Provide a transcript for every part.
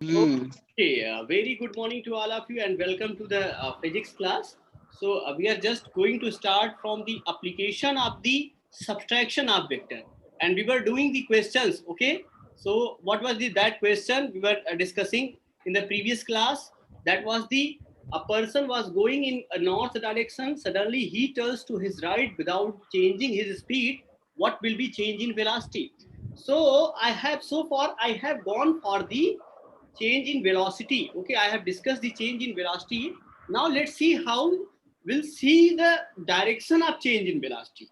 Okay, very good morning to all of you and welcome to the physics class. So we are just going to start from the application of the subtraction of vector, and we were doing the questions. Okay, so what was that question we were discussing in the previous class? That was the a person was going in a north direction. Suddenly he turns to his right without changing his speed. What will be change in velocity? So I have gone for the change in velocity. Okay, I have discussed the change in velocity. Now let's see how we'll see the direction of change in velocity.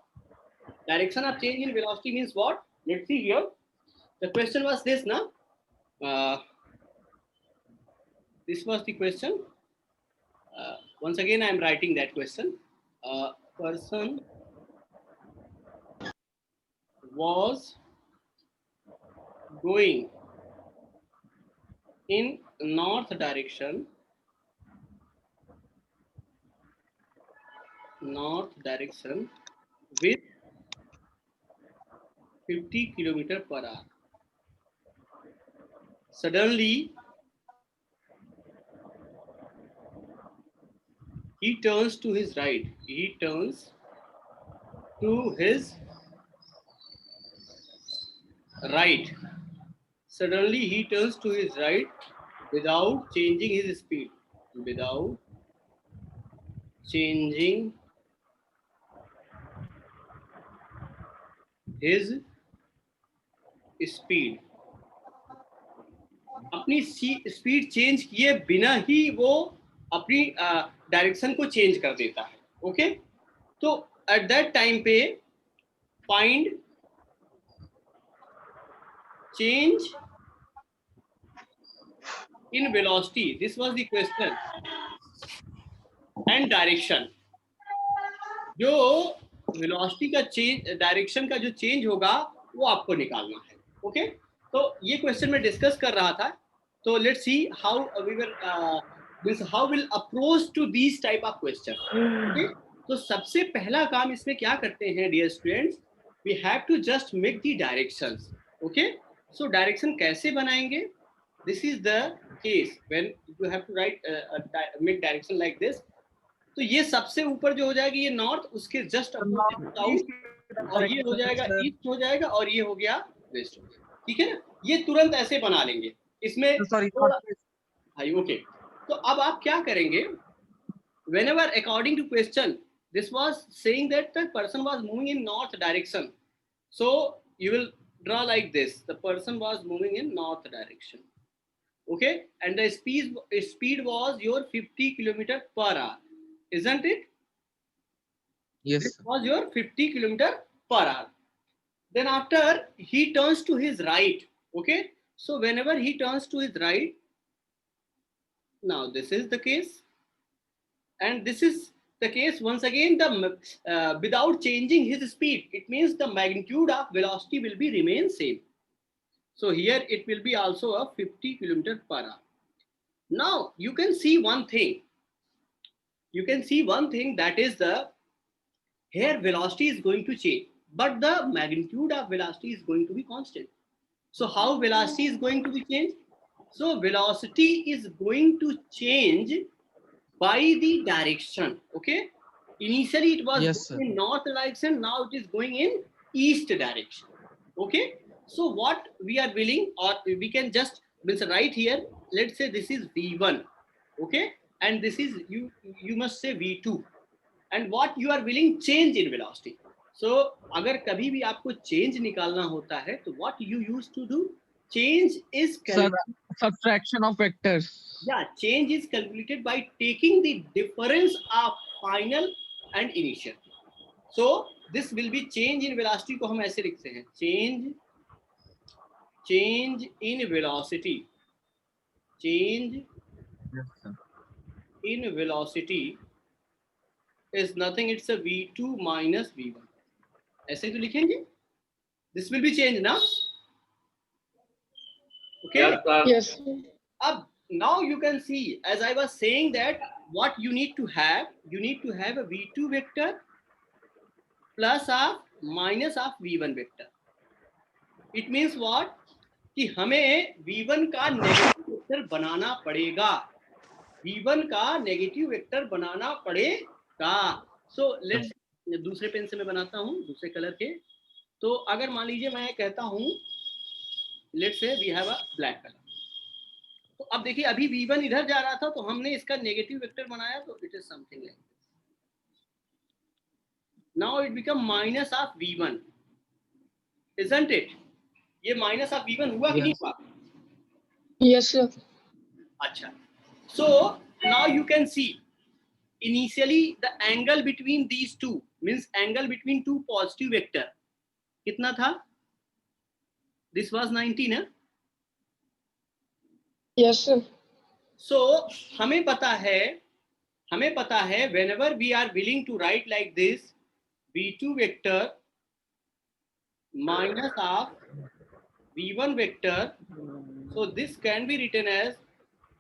Direction of change in velocity means what? Let's see here. The question was this, na? This was the question. Once again, I am writing that question. Person was going in north direction with 50 kilometer per hour. Suddenly, he turns to his right. He turns to his right. Suddenly, he turns to his right without changing his speed. Without changing his speed. अपनी speed change किए बिना ही वो अपनी direction को change कर देता है. Okay, तो एट दैट टाइम पे find change in velocity. This was the question. And direction. जो वेलोसिटी का चेंज, डायरेक्शन का जो चेंज होगा वो आपको निकालना है. ओके, तो ये क्वेश्चन मैं डिस्कस कर रहा था. तो let's see how we will how will approach to these type of question. Okay, तो सबसे पहला काम इसमें क्या करते हैं dear students, we have to just make the directions. Okay, so direction कैसे बनाएंगे? This is the case when you have to write make direction like this. तो ये सबसे ऊपर जो हो जाएगा ये नॉर्थ, उसके जस्ट अपोजिट साउथ, और ये हो जाएगा ईस्ट हो जाएगा, और ये हो गया वेस्ट हो गया. ठीक है ना, ये तुरंत ऐसे बना लेंगे. इसमें भाई ओके. तो अब आप क्या करेंगे? whenever according to question, this was saying that the person was moving in north direction, so you will draw like this. The person was moving in north direction. Okay, and the speed was your 50 kilometer per hour, isn't it? Yes. This was your 50 kilometer per hour. Then after he turns to his right. Okay, so whenever he turns to his right, now this is the case, and this is the case once again, the without changing his speed. It means the magnitude of velocity will be remain same. So here it will be also a 50 kilometer per hour. Now you can see one thing. You can see one thing, that is the here velocity is going to change, but the magnitude of velocity is going to be constant. So how velocity is going to be changed? So velocity is going to change by the direction. Okay, initially it was going in north direction, now it is going in east direction. Okay, so what we are willing, or we can just write here, let's say this is v1. Okay, and this is you must say v2, and what you are willing change in velocity. So अगर कभी भी आपको change निकालना होता है तो what you used to do, change is subtraction of vectors. Yeah, change is calculated by taking the difference of final and initial. So this will be change in velocity को हम ऐसे लिखते हैं, change in velocity. Change in velocity is nothing, it's a v2 minus v1. ऐसे तो लिखेंगे. This will be change now. Okay. Yes. Ab, now you can see, as I was saying, that what you need to have a v2 vector plus of minus of v1 vector. It means what, कि हमें v1 का negative vector बनाना पड़ेगा, v1 का negative vector बनाना पड़ेगा। So let's, दूसरे pen से मैं बनाता हूं, दूसरे कलर के। तो अगर मान लीजिए मैं कहता हूं, let's say we have a black colour, तो अब देखिए अभी v1 इधर जा रहा था तो हमने इसका नेगेटिव वेक्टर बनाया, तो it is something like this. Now it become minus of v1, isn't it? ये माइनस ऑफ v1 हुआ कि नहीं हुआ? Yes, sir. अच्छा, so now you can see initially the angle between these two, means angle between two positive vector कितना था? This was 90 ना? Yes, sir. So हमें पता है whenever we are willing to write like this, v2 vector minus of v1 vector, so this can be written as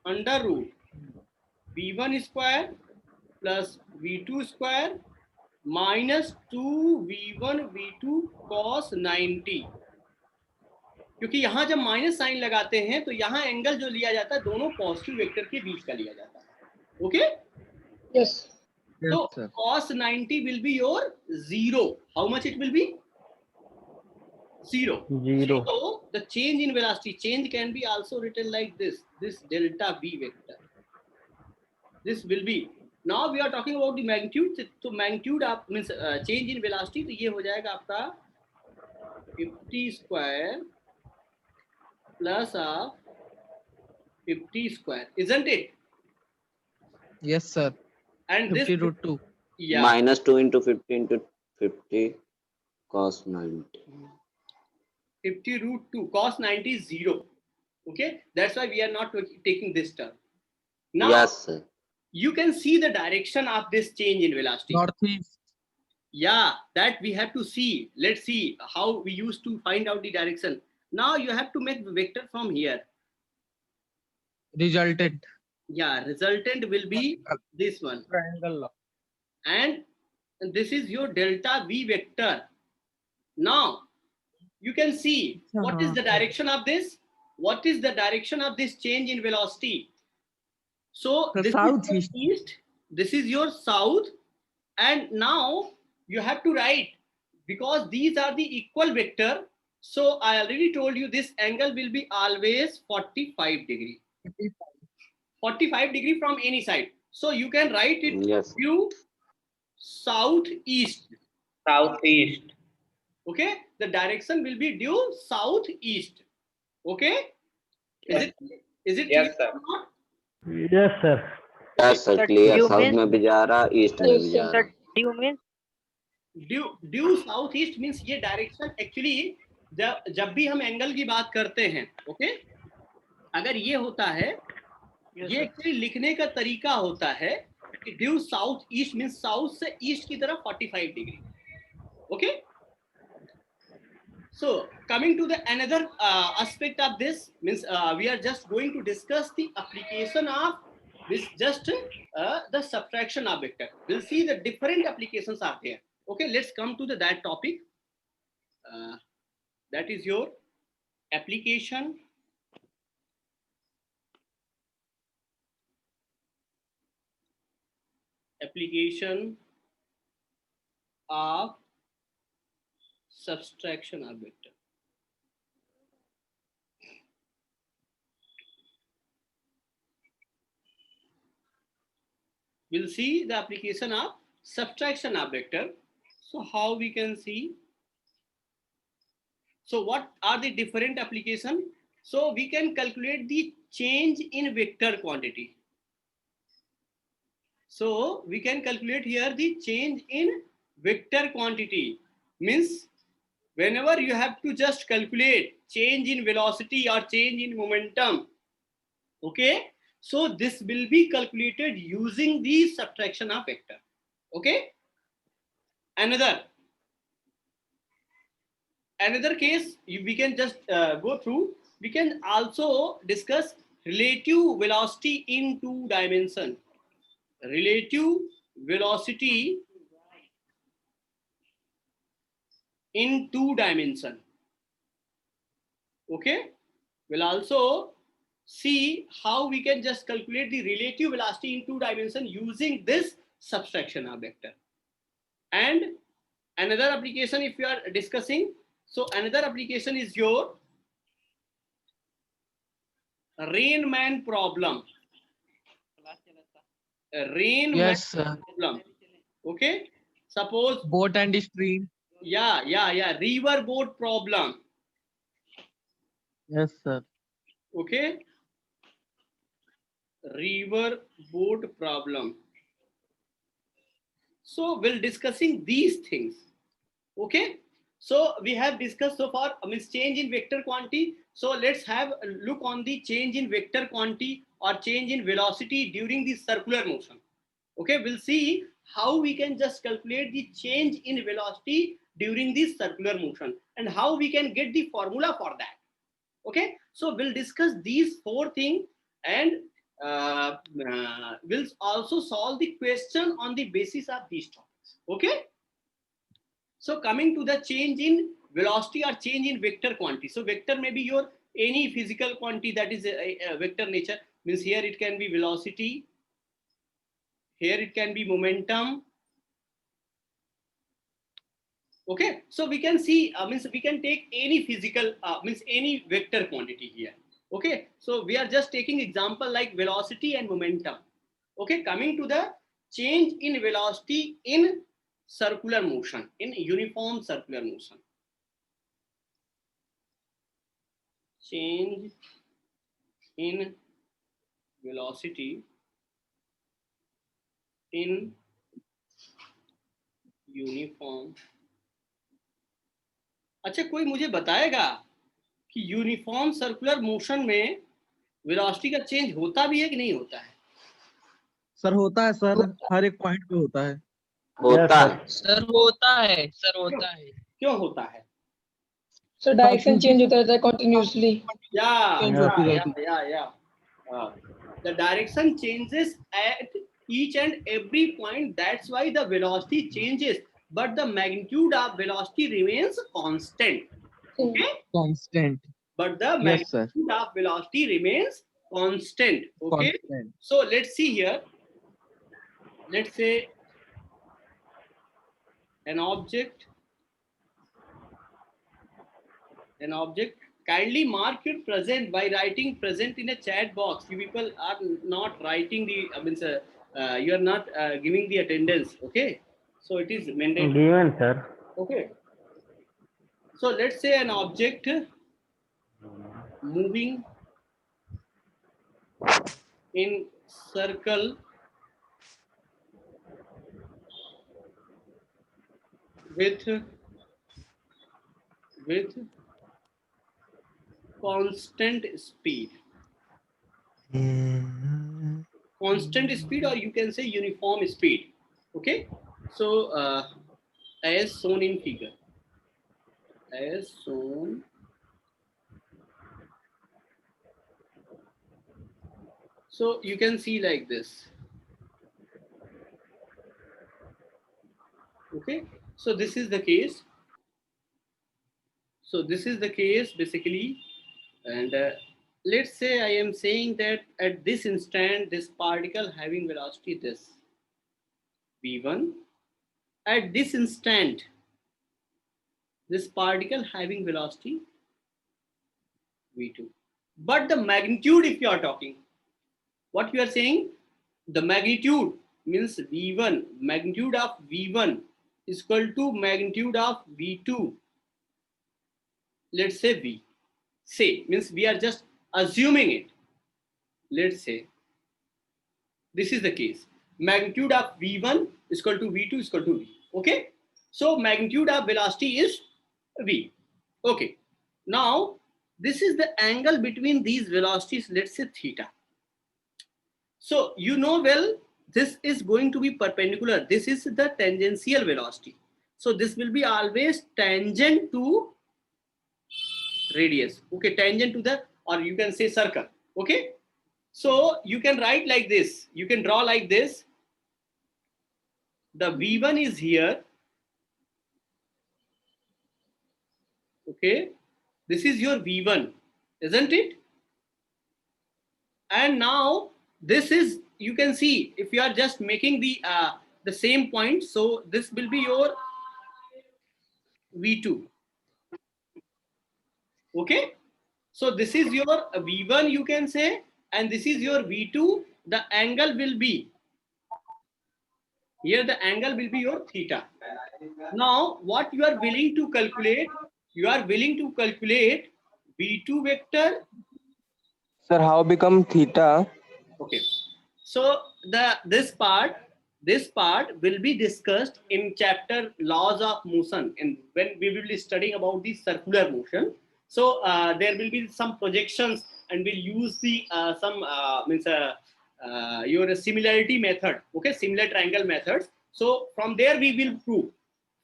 under root v1 square plus v2 square minus 2v1 v2 cos 90। क्योंकि यहाँ जब minus sign लगाते हैं तो यहाँ angle जो लिया जाता है दोनों पॉजिटिव वेक्टर के बीच का लिया जाता है। Okay, Yes. तो Yes, sir. cos 90 will be your 0. How much it will be? 0. So the change in velocity, change can be also written like this delta v vector. This will be, now we are talking about the magnitude, तो magnitude आप means change in velocity, तो ये हो जाएगा आपका 50 square plus of 50 square, isn't it? Yes, sir. And 50 this, root 2. yeah, minus 2 into 50 into 50 cos 90. 50 root 2 cos 90 is 0. Okay, that's why we are not taking this term. Now Yes, sir. you can see the direction of this change in velocity. Northeast. Yeah, that we have to see. Let's see how we used to find out the direction. Now you have to make the vector from here. Resultant. Yeah, resultant will be this one, Triangle. and this is your delta v vector. Now you can see what is the direction of this, what is the direction of this change in velocity. So The this southeast. is your east, this is your south, and now you have to write, because these are the equal vector, so I already told you this angle will be always 45 degree. 45 degree from any side, so you can write it Yes. due southeast. Okay, the direction will be due southeast. Okay, is it Yes, clear sir. or not? Yes, sir. Yes, sir. Sir, Clear. due South means- में भी जा रहा, east में भी जा Sir, रहा. due means due south east means ये direction actually जब भी हम एंगल की बात करते हैं, ओके, अगर ये होता है, ये एक्चुअली लिखने का तरीका होता है कि due south east means south से ईस्ट की तरफ 45 degree. Okay, so coming to the another aspect of this means we are just going to discuss the application of this, just the subtraction of vector. We'll see the different applications are there. Okay, let's come to that topic. That is your application of subtraction of vector. We'll see the application of subtraction of vector. So how we can see? So what are the different application? So we can calculate the change in vector quantity. So we can calculate here the change in vector quantity, means whenever you have to just calculate change in velocity or change in momentum, okay, so this will be calculated using the subtraction of vector. Okay, another case we can just go through. We can also discuss relative velocity in 2 dimension. Relative velocity in 2 dimension. Okay, we'll also see how we can just calculate the relative velocity in 2 dimension using this subtraction of vector. And another application, if you are discussing, so another application is your Rainman problem. Rainman Yes, sir. problem. Okay. Suppose, Boat and stream. yeah. River boat problem. Yes, sir. Okay. River boat problem. So we'll discussing these things. Okay. So we have discussed so far means change in vector quantity. So let's have a look on the change in vector quantity or change in velocity during the circular motion. Okay, we'll see how we can just calculate the change in velocity during this circular motion and how we can get the formula for that. Okay, so we'll discuss these 4 things and we'll also solve the question on the basis of these topics. Okay, so coming to the change in velocity or change in vector quantity. So vector may be your any physical quantity that is a vector nature, means here it can be velocity, here it can be momentum. Okay, so we can see means we can take any physical means any vector quantity here. Okay, so we are just taking example like velocity and momentum. Okay, coming to the change in velocity in circular motion, in uniform circular motion. Change in velocity in uniform. अच्छा, कोई मुझे बताएगा कि uniform circular motion में velocity का change होता भी है कि नहीं होता है? सर होता है सर, हर एक पॉइंट पे होता है. होता है. सर होता है, सर होता है. क्यों होता है? सर डायरेक्शन चेंज होता रहता है कंटिन्यूअसली. Change होती रहती है. Yeah. The direction changes at each and every point. That's why the velocity changes, but the magnitude of velocity remains constant. Okay? Constant. But the Yes, sir. magnitude of velocity remains constant. Okay. Constant. So let's see here. Let's say an object. Kindly mark your present by writing present in a chat box. You people are not writing the you are not giving the attendance. Okay, so it is mandatory. Given, sir. Okay, so let's say an object moving in circle with constant speed. Constant speed, or you can say uniform speed. Okay, so as shown in figure, as shown so you can see like this. Okay, so this is the case. So this is the case basically, and let's say I am saying that at this instant this particle having velocity this v1, at this instant this particle having velocity v2, but the magnitude, if you are talking, what you are saying, the magnitude means v1, magnitude of v1 is equal to magnitude of v2. Let's say v, say means we are just assuming it. Let's say this is the case, magnitude of v1 is equal to v2 is equal to v. Okay, so magnitude of velocity is v. Okay, now this is the angle between these velocities, let's say theta. So you know well, this is going to be perpendicular, this is the tangential velocity, so this will be always tangent to radius. Okay, tangent to the, or you can say circle. Okay, so you can write like this, you can draw like this, the v1 is here. Okay, this is your v1, isn't it? And now this is, you can see, if you are just making the same point, so this will be your V2. Okay, so this is your V1, you can say, and this is your V2. The angle will be here, the angle will be your theta. Now what you are willing to calculate, you are willing to calculate V2 vector. Sir, how become theta? Okay, so this part will be discussed in chapter laws of motion, and when we will be studying about the circular motion. So there will be some projections, and we'll use the some your similarity method. Okay, similar triangle methods. So from there we will prove.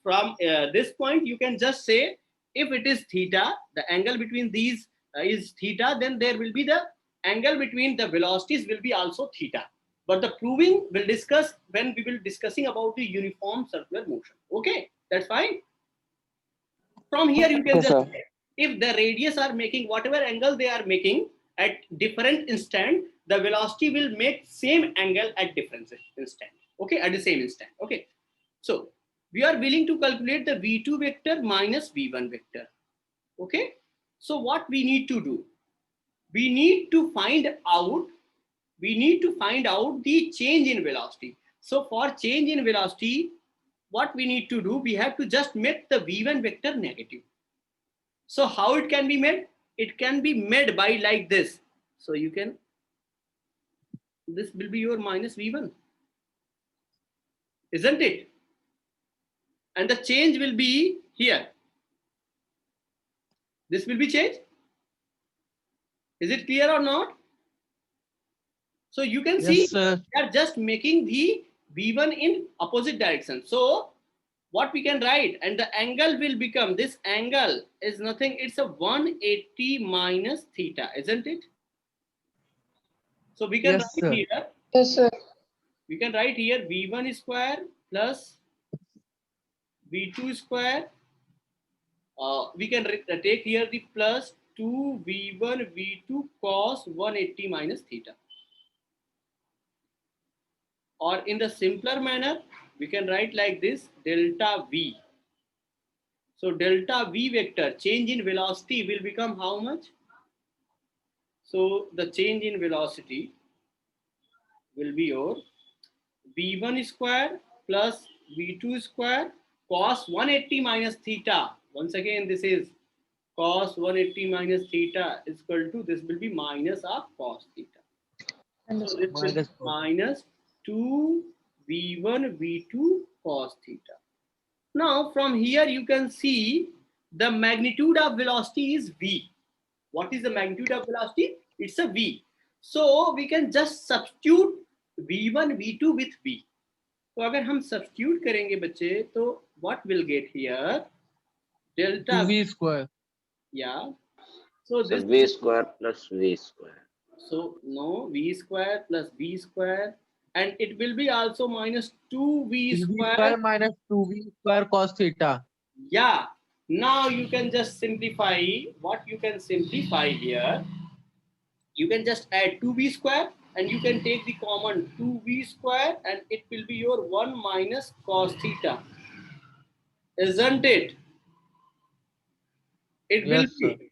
From this point you can just say, if it is theta, the angle between these is theta, then there will be the angle between the velocities will be also theta. But the proving will discuss when we will discussing about the uniform circular motion. Okay, that's fine. From here you can Yes, just sir. say, if the radius are making whatever angle they are making at different instant, the velocity will make same angle at different instant. Okay, at the same instant. Okay, so we are willing to calculate the V2 vector minus V1 vector. Okay, so what we need to do, we need to find out the change in velocity. So for change in velocity, what we need to do, we have to just make the V1 vector negative. So how it can be made? It can be made by like this. So you can, this will be your minus V1, isn't it? And the change will be here. This will be changed. Is it clear or not? So you can see Yes, sir. we are just making the V1 in opposite direction. So what we can write, and the angle will become, this angle is nothing, it's a 180 minus theta, isn't it? So we can Yes, write sir. here, Yes, sir. we can write here V1 square plus V2 square. We can take here the plus 2V1 V2 cos 180 minus theta. Or in the simpler manner, we can write like this, delta V. So delta V vector, change in velocity will become how much? So the change in velocity will be your V1 square plus V2 square cos 180 minus theta. Once again, this is cos 180 minus theta is equal to, this will be minus of cos theta. So this will be minus 2 V1 V2 cos theta. Now from here you can see the magnitude of velocity is V. What is the magnitude of velocity? It's a V. So we can just substitute V1 V2 with V. तो अगर हम substitute करेंगे बच्चे, तो what will get here? Delta 2V square. Yeah. So So this, V square plus V square. so no, V square plus V square, and it will be also minus 2V 2V square. square minus 2V square cos theta. Yeah. Now you can just simplify. What you can simplify here, you can just add 2V square and you can take the common 2V square, and it will be your 1 minus cos theta. Isn't it? It will Yes, sir. be.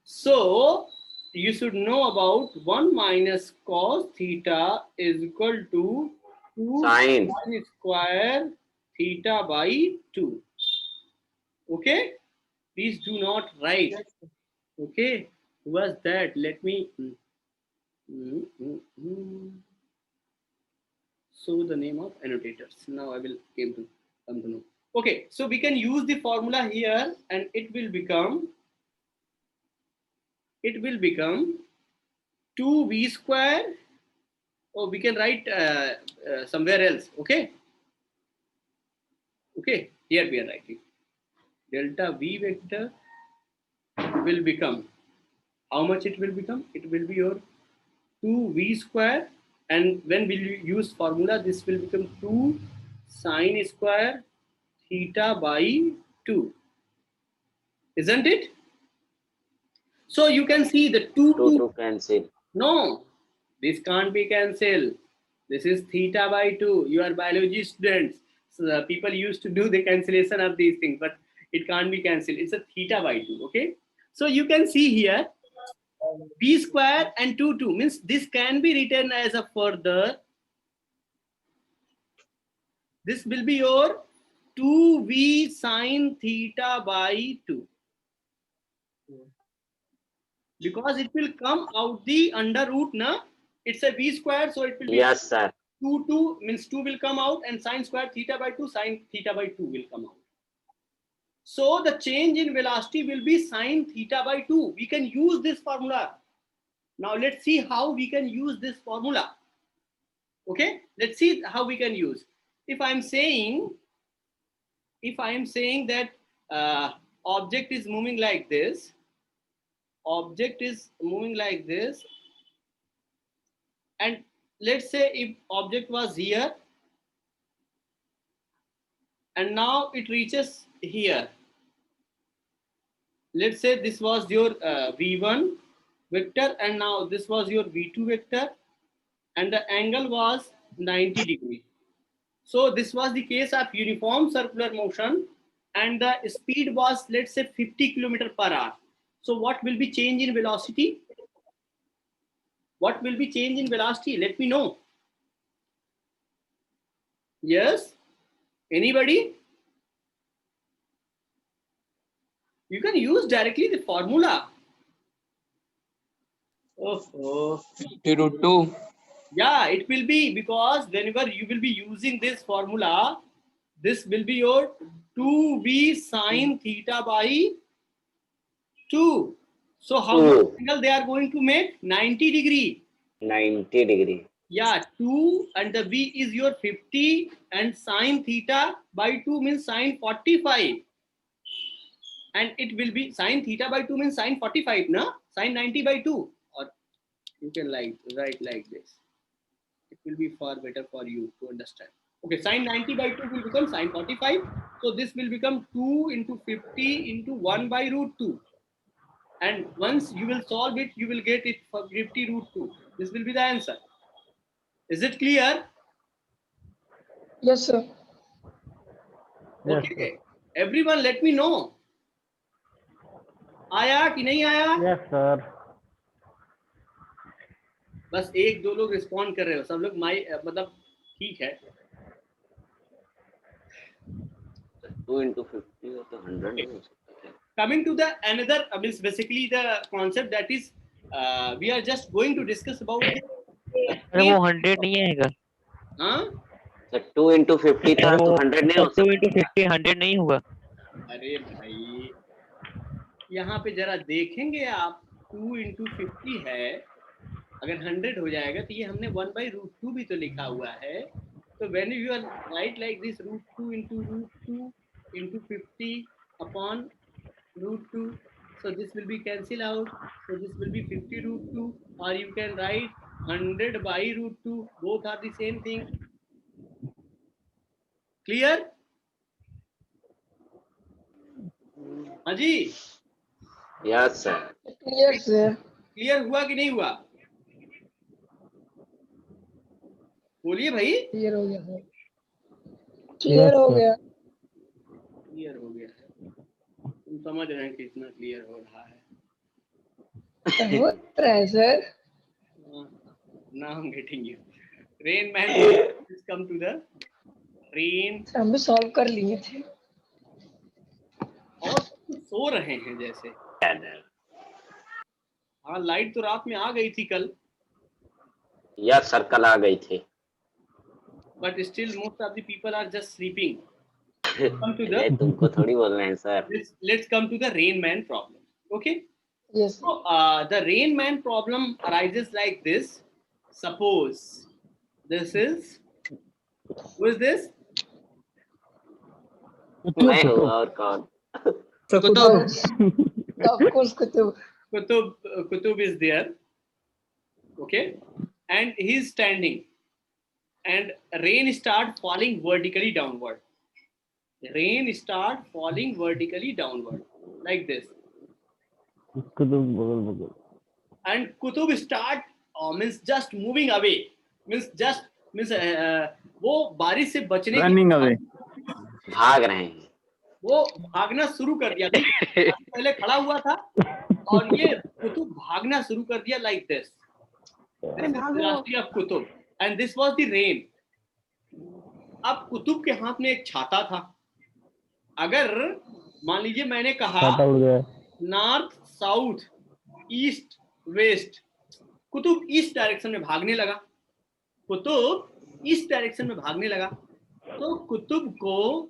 So you should know about 1 minus cos theta is equal to 2 Sine. sin square theta by 2. Okay? Please do not write. Okay? Who was that? Let me show the name of annotators. Now I will come to know. Okay, so we can use the formula here, and it will become 2V square. Or we can write somewhere else. Okay. Okay, here we are writing delta V vector will become, how much it will become? It will be your 2V square, and when we use formula, this will become 2 sine square theta by 2. Isn't it? So you can see the 2 2 to cancel. no, This can't be cancelled. This is theta by 2. You are biology students. So the people used to do the cancellation of these things, but it can't be cancelled. It's a theta by 2. Okay. So you can see here b square and 2 means this can be written as a further. This will be your 2v sine theta by 2. Because it will come out the under root, na? It's a v square, so it will be Yes, sir. 2 means 2 will come out, and sine square theta by 2, sine theta by 2 will come out. So the change in velocity will be sine theta by 2. We can use this formula. Now let's see how we can use this formula. Okay, let's see how we can use. If I am saying that object is moving like this, and let's say if object was here and now it reaches here. Let's say this was your v1 vector, and now this was your v2 vector, and the angle was 90 degrees. So this was the case of uniform circular motion, and the speed was, let's say, 50 km per hour. So what will be change in velocity? What will be change in velocity? Let me know. Yes? Anybody? You can use directly the formula. Oh. 50 root 2. Yeah, it will be, because whenever you will be using this formula, this will be your 2v sine theta by 2. So how much angle they are going to make? 90 degree. 90 degree. Yeah, 2 and the v is your 50, and sine theta by 2 means sine 45. And it will be sine theta by 2 means sine 45, na? Sine 90 by 2. Or you can write like this. It will be far better for you to understand. Okay, sine 90 by 2 will become sine 45. So this will become 2 into 50 into 1 by root 2. And once you will solve it, you will get it for 50 root 2. This will be the answer. Is it clear? Yes, sir. Okay. Everyone let me know. आया कि नहीं आया? Yes, sir. बस एक दो लोग respond कर रहे हो, सब लोग मतलब ठीक है. 2 into 50 तो 100 नहीं हो सकता क्या? Coming to the another means basically the concept that is we are just going to discuss about अरे वो 100 नहीं आएगा. हाँ? सर 2 into 50 था तो 100 नहीं हो 2 सकता. into 50 100 नहीं हुआ. अरे भाई यहाँ पे जरा देखेंगे आप, 2 into 50 है, अगर 100 हो जाएगा तो ये हमने 1 by root 2 भी तो लिखा हुआ है. तो when you are write like this, root 2 into 50 upon root 2, so this will be cancel out, so this will be 50 root 2, or you can write 100 by root 2, both are the same thing. Clear? हाँ जी, Yes, sir. Clear, sir. Clear हुआ कि नहीं हुआ? बोलिए भाई. Clear हो गया sir. Clear हो गया. क्लियर हो गया. तुम समझ रहे हैं कि इतना क्लियर हो रहा है. हो रहा है sir. Now I'm getting you. Rain man, please come to the rain. हम भी सॉल्व कर लिए थे. और सो रहे हैं जैसे. हाँ, लाइट तो रात में आ गई थी कल. Yes, sir, कल आ गई थी. But still most of the people are just sleeping. Come to the. तुमको थोड़ी बोलना है sir. Let's come to the rain man problem. Okay. Yes. So the rain man problem arises like this. Suppose this is, who is this? मैं हूँ और कौन? Of course, Kutub. Kutub is there. Okay, and he is standing, and rain start falling vertically downward. Rain start falling vertically downward like this. And Kutub start means just moving away, means वो बारिश से बचने के running away, भाग रहे हैं। वो भागना शुरू कर दिया। पहले खड़ा हुआ था और ये कुतुब भागना शुरू कर दिया like this, velocity of Qutub, and this was the rain. अब कुतुब के हाथ में एक छाता था। अगर मान लीजिए मैंने कहा north south east west, Qutub east direction में भागने लगा, कुतुब ईस्ट डायरेक्शन में भागने लगा, तो कुतुब को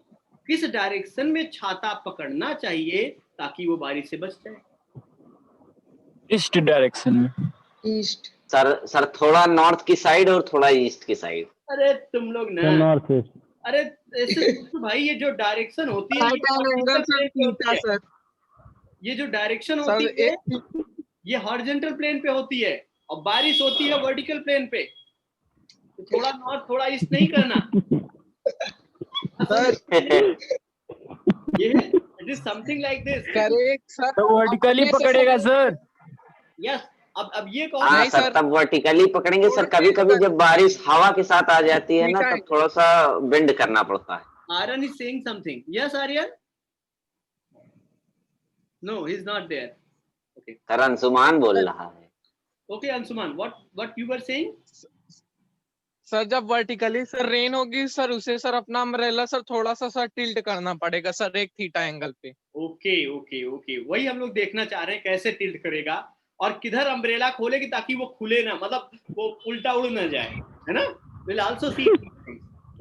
किस डायरेक्शन में छाता पकड़ना चाहिए ताकि वो बारिश से बच जाए? ईस्ट डायरेक्शन में। ईस्ट। सर थोड़ा नॉर्थ की साइड और थोड़ा ईस्ट की साइड। अरे तुम लोग ना, नॉर्थ ईस्ट। अरे ऐसे तो भाई ये जो डायरेक्शन होती है, ये जो डायरेक्शन होती है ये हॉरिजॉन्टल प्लेन पे होती है और बारिश होती है वर्टिकल प्लेन पे। तो थोड़ा नॉर्थ थोड़ा ईस्ट नहीं करना। ये it is something like this. Correct sir. तो वर्टिकली पकड़ेगा सर। यस, अब ये कौन हाँ है? सर, तब वर्टिकली पकड़ेंगे सर। कभी कभी जब बारिश हवा के साथ आ जाती है ना, तब थोड़ा सा बेंड करना पड़ता है। Aryan is saying something. Yes Aryan? No, he is not there. Okay sir Anshuman बोल रहा है। Okay Anshuman, what you were saying? Sir जब वर्टिकली सर रेन होगी सर, उसे सर अपना अम्ब्रेला सर थोड़ा सा सर टिल्ट करना पड़ेगा सर, एक थीटा एंगल पे। ओके ओके ओके, वही हम लोग देखना चाह रहे हैं, कैसे टिल्ट करेगा और किधर अम्ब्रेला खोलेगी ताकि वो खुले ना, मतलब वो उल्टा उड़ ना जाए, है ना? Will also C.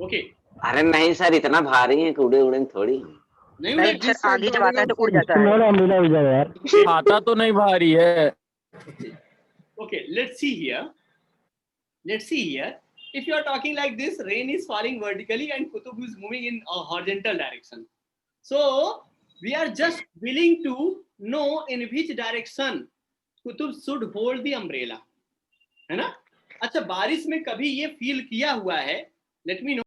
ओके। अरे नहीं सर, इतना भारी है कि उड़े उड़े थोड़ी। नहीं सर आगे जब आता है तो उड़ जाता है। छाता तो नहीं भारी है। Okay, let's see here. If you are talking like this, rain is falling vertically and Kutub is moving in a horizontal direction. So we are just willing to know in which direction Kutub should hold the umbrella, है ना? अच्छा, बारिश में कभी ये feel किया हुआ है? Let me know.